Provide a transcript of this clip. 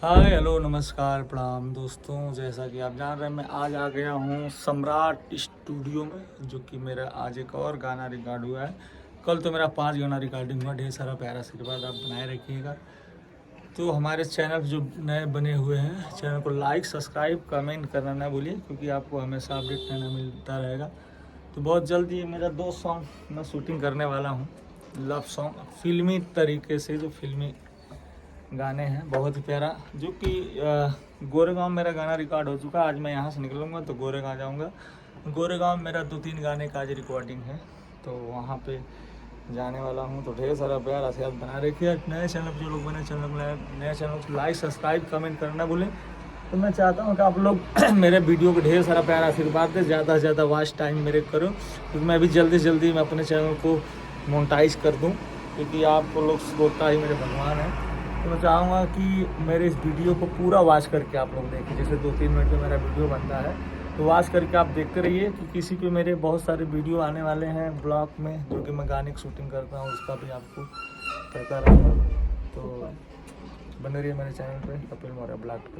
Hi hello नमस्कार प्रणाम दोस्तों। जैसा कि आप जान रहे हैं मैं आज आ गया हूँ सम्राट स्टूडियो में, जो कि मेरा आज एक और गाना रिकॉर्ड हुआ है। कल तो मेरा 5 गाना रिकॉर्डिंग हुआ। ढेर सारा प्यारा आशीर्वाद आप बनाए रखिएगा। तो हमारे चैनल जो नए बने हुए हैं, चैनल को लाइक सब्सक्राइब कमेंट करना ना भूलिए, क्योंकि आपको हमेशा अपडेट रहना मिलता रहेगा। तो बहुत जल्दी मेरा 2 सॉन्ग मैं शूटिंग करने वाला हूँ, लव सॉन्ग फिल्मी तरीके से, जो फिल्मी गाने हैं बहुत ही प्यारा। जो कि गोरेगांव मेरा गाना रिकॉर्ड हो चुका है। आज मैं यहाँ से निकलूँगा तो गोरेगांव जाऊँगा। गोरेगांव मेरा 2-3 गाने का आज रिकॉर्डिंग है, तो वहाँ पे जाने वाला हूँ। तो ढेर सारा प्यार आशीर्वाद बना रखिए। नए चैनल पर जो लोग बने नए चैनल को लाइक सब्सक्राइब कमेंट करना भूलें। तो मैं चाहता हूँ कि आप लोग मेरे वीडियो को ढेर सारा प्यार आशीर्वाद दें, ज़्यादा से ज़्यादा वॉच टाइम मेरे करो, क्योंकि मैं अभी जल्दी जल्दी मैं अपने चैनल को मोनेटाइज कर दूँ, क्योंकि आप लोग श्रोता ही मेरे भगवान हैं। तो मैं चाहूँगा कि मेरे इस वीडियो को पूरा वॉच करके आप लोग देखें। जैसे 2-3 मिनट में मेरा वीडियो बनता है, तो वॉच करके आप देखते रहिए कि किसी पे मेरे बहुत सारे वीडियो आने वाले हैं ब्लॉग में, जो कि मैं गाने की शूटिंग करता हूँ, उसका भी आपको पता रहेगा। तो बने रहिए मेरे चैनल पे, कपिल मौर्य ब्लॉग पे।